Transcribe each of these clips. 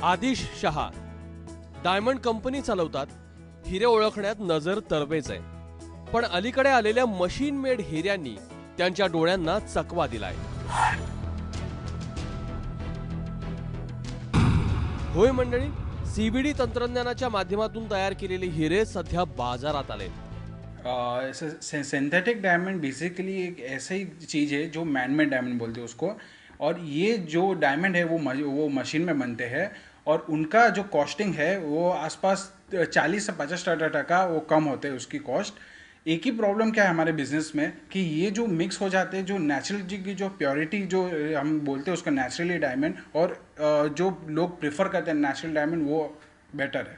आदिश Shah diamond company चालवतात. हिरे ओळखण्यात नजर तरबेज आहे. पण अलीकडे आलेल्या मशीन मेड हिऱ्यांनी त्यांच्या डोळ्यांना चकवा दिलाय. होय मंडळी, सीबीडी तंत्रज्ञानाच्या माध्यमातून तयार केलेले हिरे सध्या बाजारात आले. सिंथेटिक डायमंड बेसिकली एक ऐसी चीज़ है जो मैन मेड डायमंड बोलते हैं उसको, और ये जो डायमंड है वो मशीन में बनते हैं, और उनका जो कॉस्टिंग है वो आसपास 40 से 50% वो कम होते हैं उसकी कॉस्ट. एक ही प्रॉब्लम क्या है हमारे बिजनेस में कि ये जो मिक्स हो जाते हैं, जो नेचुरल की जो प्योरिटी जो हम बोलते हैं उसका नेचुरली डायमंड, और जो लोग प्रिफर करते हैं नेचुरल डायमंड, वो बेटर है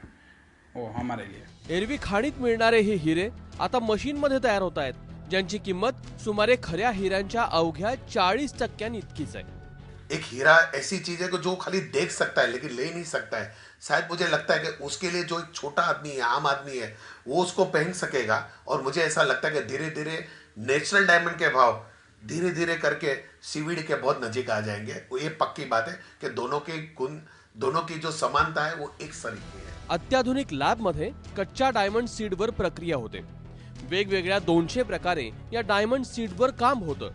वो हमारे लिए. एरवी खाणीत मिळणारे हे हिरे आता मशीनमध्ये तयार होत आहेत, ज्यांची किंमत सुमारे खऱ्या हिऱ्यांच्या अवघ्या 40% इतकीच आहे. एक हीरा ऐसी चीज है कि जो खाली देख सकता है लेकिन ले नहीं सकता है. शायद मुझे लगता है कि उसके लिए जो एक छोटा आदमी है, आम आदमी है, वो उसको पहन सकेगा. और मुझे ऐसा लगता है कि धीरे धीरे नेचुरल डायमंड के भाव धीरे धीरे करके सीवीडी के बहुत नजीक आ जाएंगे. ये पक्की बात है कि दोनों के गुण, दोनों की जो समानता है वो एक सरीकी है. अत्याधुनिक लॅबमध्ये कच्च्या डायमंड सीडवर प्रक्रिया होते. वेगवेगळ्या 200 प्रकारे या डायमंड सीडवर काम होतं.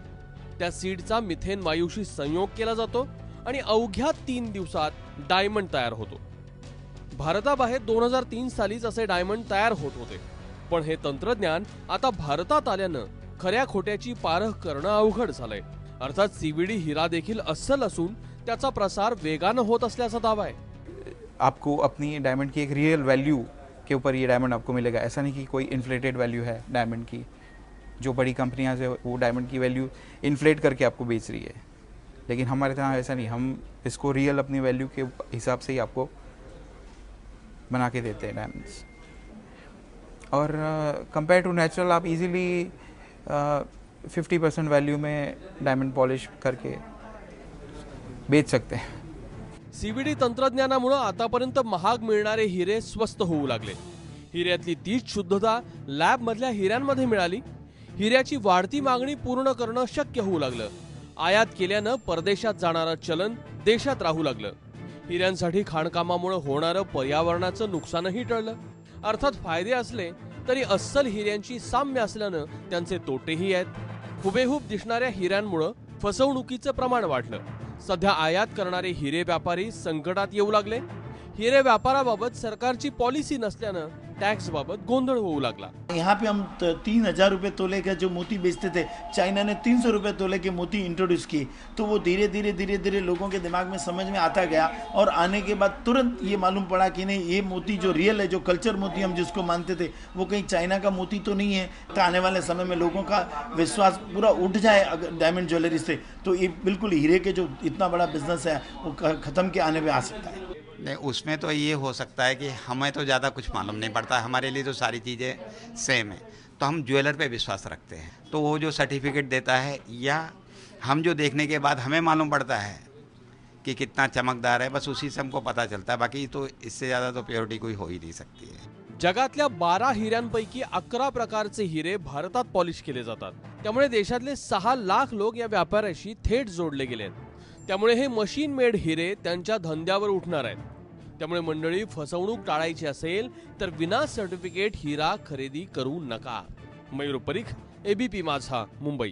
त्या सीडचा मिथेन वायूशी संयोग केला जातो आणि अवघ्या 3 दिवसात डायमंड तयार होतो. भारताबाहेर 2003 सालीच असे डायमंड तयार होत होते. पण हे तंत्रज्ञान आता भारतात आल्यानं खऱ्या खोट्याची पारख करणं अवघड झालंय. अर्थात सीबीडी हिरा देखील अस्सल असून त्याचा प्रसार वेगानं होत असल्याचा दावा आहे. आपको अपनी डायमंड की एक रियल वैल्यू के ऊपर ये डायमंड आपको मिलेगा. ऐसा नहीं कि कोई इन्फ्लेटेड वैल्यू है डायमंड की. जो बड़ी कंपनियां से वो डायमंड की वैल्यू इन्फ्लेट करके आपको बेच रही है, लेकिन हमारे यहाँ ऐसा नहीं. हम इसको रियल अपनी वैल्यू के हिसाब से ही आपको बना के देते हैं डायमंड्स. और कंपेयर टू नेचुरल आप इजीली 50% वैल्यू में डायमंड पॉलिश करके बेच सकते हैं. सीबीडी तंत्रज्ञानामुळे आतापर्यंत महाग मिळणारे हिरे स्वस्त होऊ लागले. हिऱ्यातली तीच शुद्धता लॅबमधल्या हिऱ्यांमध्ये मिळाली. हिऱ्याची वाढती मागणी पूर्ण करणं शक्य होऊ लागलं. आयात केल्यानं परदेशात जाणारं चलन देशात राहू लागलं. हिऱ्यांसाठी खाणकामामुळे होणारं पर्यावरणाचं नुकसानही टळलं. अर्थात फायदे असले तरी अस्सल हिऱ्यांची साम्य असल्यानं त्यांचे तोटेही आहेत. हुबेहूब दिसणाऱ्या हिऱ्यांमुळे फसवणुकीचं प्रमाण वाढलं. सध्या आयात करणारे हिरे व्यापारी संकटात येऊ लागले. हिरे व्यापाराबाबत सरकारची पॉलिसी नसल्यानं टैक्स बाबत गोंधळ होऊ लागला. यहाँ पे हम 3000 रुपये तोले का जो मोती बेचते थे, चाइना ने 300 रुपये तोले के मोती इंट्रोड्यूस किए. तो वो धीरे धीरे लोगों के दिमाग में समझ में आता गया, और आने के बाद तुरंत ये मालूम पड़ा कि नहीं, ये मोती जो रियल है, जो कल्चर मोती हम जिसको मानते थे, वो कहीं चाइना का मोती तो नहीं है. तो आने वाले समय में लोगों का विश्वास पूरा उठ जाए अगर डायमंड ज्वेलरी से, तो ये बिल्कुल हीरे के जो इतना बड़ा बिजनेस है वो ख़त्म के आने पे आ सकता है. नहीं, उसमें तो ये हो सकता है कि हमें तो ज़्यादा कुछ मालूम नहीं पड़ता. हमारे लिए तो सारी चीज़ें सेम है, तो हम ज्वेलर पे विश्वास रखते हैं. तो वो जो सर्टिफिकेट देता है, या हम जो देखने के बाद हमें मालूम पड़ता है कि कितना चमकदार है, बस उसी से हमको पता चलता है. बाकी तो इससे ज़्यादा तो प्योरिटी कोई हो ही नहीं सकती है. जगातल्या 12 हिऱ्यांपैकी 11 प्रकारचे हिरे भारतात पॉलिश केले जातात. त्यामुळे देशातले 6 लाख लोक या व्यापाऱ्याशी थेट जोडले गेले आहेत. त्यामुळे हे मशीन मेड हिरे त्यांच्या धंद्यावर उठणार आहेत. त्यामुळे मंडळी, फसवणूक टाळायची असेल तर विना सर्टिफिकेट हिरा खरेदी करू नका. मयूर परीख, एबीपी माझा, मुंबई.